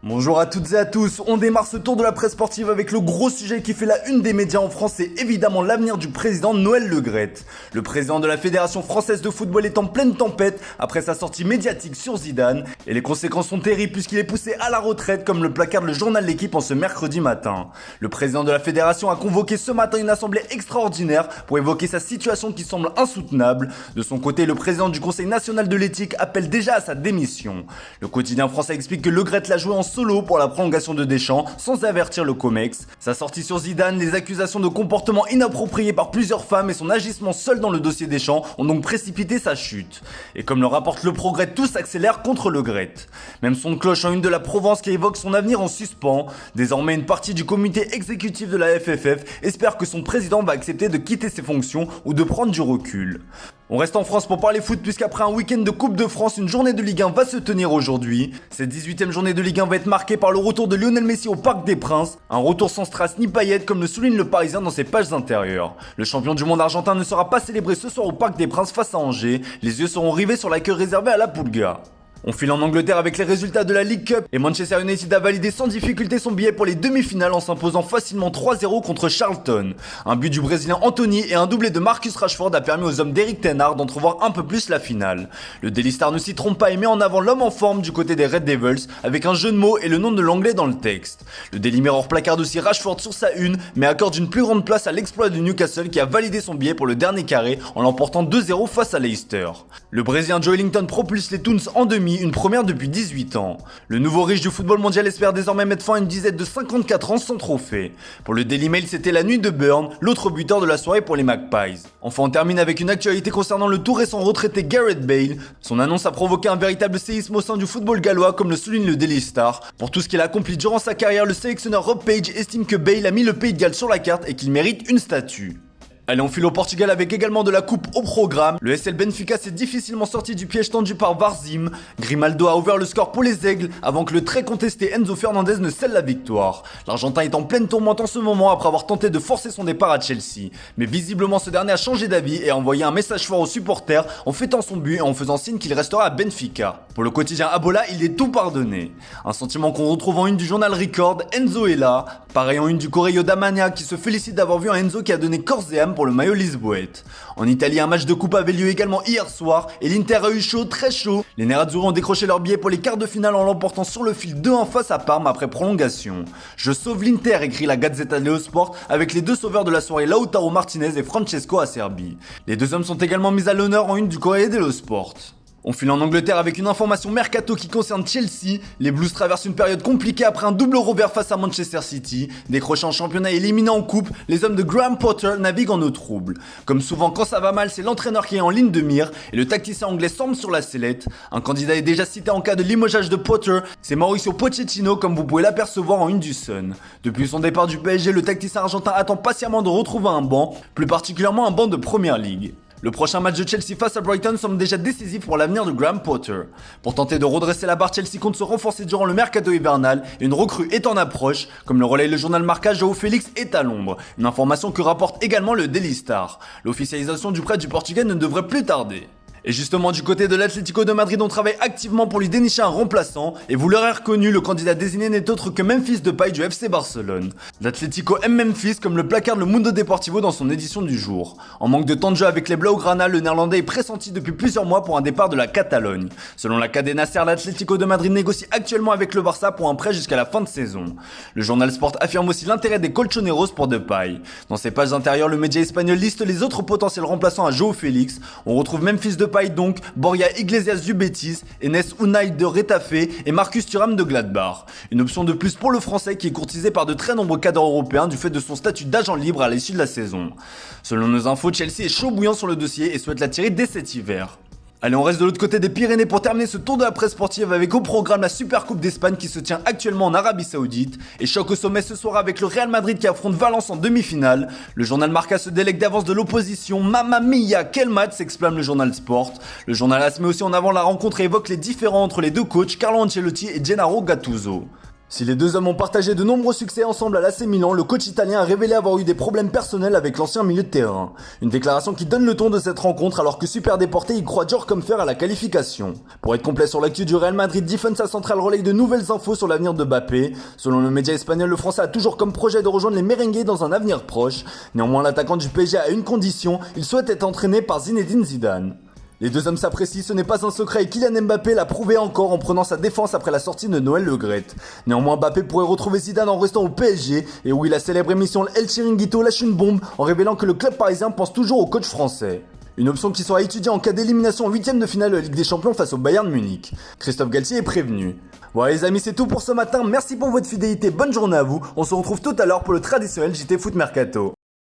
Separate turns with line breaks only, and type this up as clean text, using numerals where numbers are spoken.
Bonjour à toutes et à tous, on démarre ce tour de la presse sportive avec le gros sujet qui fait la une des médias en France, c'est évidemment l'avenir du président Noël Le Graët. Le président de la Fédération Française de Football est en pleine tempête après sa sortie médiatique sur Zidane, et les conséquences sont terribles puisqu'il est poussé à la retraite comme le placarde le journal L'Équipe en ce mercredi matin. Le président de la Fédération a convoqué ce matin une assemblée extraordinaire pour évoquer sa situation qui semble insoutenable. De son côté, le président du Conseil national de l'éthique appelle déjà à sa démission. Le quotidien français explique que Le Graët l'a joué en solo pour la prolongation de Deschamps sans avertir le COMEX. Sa sortie sur Zidane, les accusations de comportement inapproprié par plusieurs femmes et son agissement seul dans le dossier Deschamps ont donc précipité sa chute. Et comme le rapporte Le Progrès, tout s'accélère contre Le Graët. Même son de cloche en une de la Provence qui évoque son avenir en suspens. Désormais, une partie du comité exécutif de la FFF espère que son président va accepter de quitter ses fonctions ou de prendre du recul. On reste en France pour parler foot puisqu'après un week-end de Coupe de France, une journée de Ligue 1 va se tenir aujourd'hui. Cette 18e journée de Ligue 1 va être marquée par le retour de Lionel Messi au Parc des Princes. Un retour sans strass ni paillettes comme le souligne le Parisien dans ses pages intérieures. Le champion du monde argentin ne sera pas célébré ce soir au Parc des Princes face à Angers. Les yeux seront rivés sur l'accueil réservé à la Pulga. On file en Angleterre avec les résultats de la League Cup et Manchester United a validé sans difficulté son billet pour les demi-finales en s'imposant facilement 3-0 contre Charlton. Un but du Brésilien Anthony et un doublé de Marcus Rashford a permis aux hommes d'Eric Ten Hag d'entrevoir un peu plus la finale. Le Daily Star ne s'y trompe pas et met en avant l'homme en forme du côté des Red Devils avec un jeu de mots et le nom de l'anglais dans le texte. Le Daily Mirror placarde aussi Rashford sur sa une mais accorde une plus grande place à l'exploit de Newcastle qui a validé son billet pour le dernier carré en l'emportant 2-0 face à Leicester. Le Brésilien Joe Ellington propulse les Toons en demi, une première depuis 18 ans. Le nouveau riche du football mondial espère désormais mettre fin à une disette de 54 ans sans trophée. Pour le Daily Mail, c'était la nuit de Burn, l'autre buteur de la soirée pour les Magpies. Enfin, on termine avec une actualité concernant le tout récent retraité Gareth Bale. Son annonce a provoqué un véritable séisme au sein du football gallois, comme le souligne le Daily Star. Pour tout ce qu'il a accompli durant sa carrière, le sélectionneur Rob Page estime que Bale a mis le Pays de Galles sur la carte et qu'il mérite une statue. Allez, on file au Portugal avec également de la coupe au programme. Le SL Benfica s'est difficilement sorti du piège tendu par Varzim. Grimaldo a ouvert le score pour les Aigles avant que le très contesté Enzo Fernandez ne scelle la victoire. L'Argentin est en pleine tourmente en ce moment après avoir tenté de forcer son départ à Chelsea. Mais visiblement ce dernier a changé d'avis et a envoyé un message fort aux supporters en fêtant son but et en faisant signe qu'il restera à Benfica. Pour le quotidien Abola, il est tout pardonné. Un sentiment qu'on retrouve en une du journal Record, Enzo est là. Pareil en une du Correio da Manhã qui se félicite d'avoir vu un Enzo qui a donné corps et âme pour le maillot lisboète. En Italie, un match de coupe avait lieu également hier soir et l'Inter a eu chaud, très chaud. Les Nerazzurri ont décroché leur billet pour les quarts de finale en l'emportant sur le fil 2-1 face à Parme après prolongation. Je sauve l'Inter, écrit la Gazzetta dello Sport avec les deux sauveurs de la soirée Lautaro Martinez et Francesco Acerbi. Les deux hommes sont également mis à l'honneur en une du Corriere dello Sport. On file en Angleterre avec une information mercato qui concerne Chelsea. Les Blues traversent une période compliquée après un double revers face à Manchester City. Décrochant en championnat et éliminé en coupe, les hommes de Graham Potter naviguent en eau trouble. Comme souvent quand ça va mal, c'est l'entraîneur qui est en ligne de mire et le tacticien anglais semble sur la sellette. Un candidat est déjà cité en cas de limogeage de Potter, c'est Mauricio Pochettino comme vous pouvez l'apercevoir en une du Sun. Depuis son départ du PSG, le tacticien argentin attend patiemment de retrouver un banc, plus particulièrement un banc de Première Ligue. Le prochain match de Chelsea face à Brighton semble déjà décisif pour l'avenir de Graham Potter. Pour tenter de redresser la barre, Chelsea compte se renforcer durant le mercato hivernal et une recrue est en approche. Comme le relaye le journal Marca, João Félix est à Londres. Une information que rapporte également le Daily Star. L'officialisation du prêt du Portugais ne devrait plus tarder. Et justement du côté de l'Atlético de Madrid, on travaille activement pour lui dénicher un remplaçant et vous l'aurez reconnu, le candidat désigné n'est autre que Memphis Depay du FC Barcelone. L'Atlético aime Memphis comme le placarde le Mundo Deportivo dans son édition du jour. En manque de temps de jeu avec les Blaugrana, le néerlandais est pressenti depuis plusieurs mois pour un départ de la Catalogne. Selon la Cadena Ser, l'Atlético de Madrid négocie actuellement avec le Barça pour un prêt jusqu'à la fin de saison. Le journal Sport affirme aussi l'intérêt des Colchoneros pour Depay. Dans ses pages intérieures, le média espagnol liste les autres potentiels remplaçants à João Félix. On retrouve Memphis Depay donc, Borja Iglesias du Betis, Enes Unai de Retafe et Marcus Thuram de Gladbach. Une option de plus pour le français qui est courtisé par de très nombreux cadres européens du fait de son statut d'agent libre à l'issue de la saison. Selon nos infos, Chelsea est chaud bouillant sur le dossier et souhaite l'attirer dès cet hiver. Allez, on reste de l'autre côté des Pyrénées pour terminer ce tour de la presse sportive avec au programme la Super Coupe d'Espagne qui se tient actuellement en Arabie Saoudite. Et choc au sommet ce soir avec le Real Madrid qui affronte Valence en demi-finale. Le journal Marca se délègue d'avance de l'opposition. Mamma mia, quel match, s'exclame le journal Sport. Le journal AS met aussi en avant la rencontre et évoque les différends entre les deux coachs, Carlo Ancelotti et Gennaro Gattuso. Si les deux hommes ont partagé de nombreux succès ensemble à l'AC Milan, le coach italien a révélé avoir eu des problèmes personnels avec l'ancien milieu de terrain. Une déclaration qui donne le ton de cette rencontre alors que Super Deporté y croit dur comme fer à la qualification. Pour être complet sur l'actu du Real Madrid, Defensa Central relaye de nouvelles infos sur l'avenir de Mbappé. Selon le média espagnol, le Français a toujours comme projet de rejoindre les merengues dans un avenir proche. Néanmoins, l'attaquant du PSG a une condition, il souhaite être entraîné par Zinedine Zidane. Les deux hommes s'apprécient, ce n'est pas un secret et Kylian Mbappé l'a prouvé encore en prenant sa défense après la sortie de Noël Le Graët. Néanmoins, Mbappé pourrait retrouver Zidane en restant au PSG et oui, la célèbre émission El Chiringuito lâche une bombe en révélant que le club parisien pense toujours au coach français. Une option qui sera étudiée en cas d'élimination en 8ème de finale de la Ligue des Champions face au Bayern Munich. Christophe Galtier est prévenu. Voilà les amis, c'est tout pour ce matin, merci pour votre fidélité, bonne journée à vous, on se retrouve tout à l'heure pour le traditionnel JT Foot Mercato.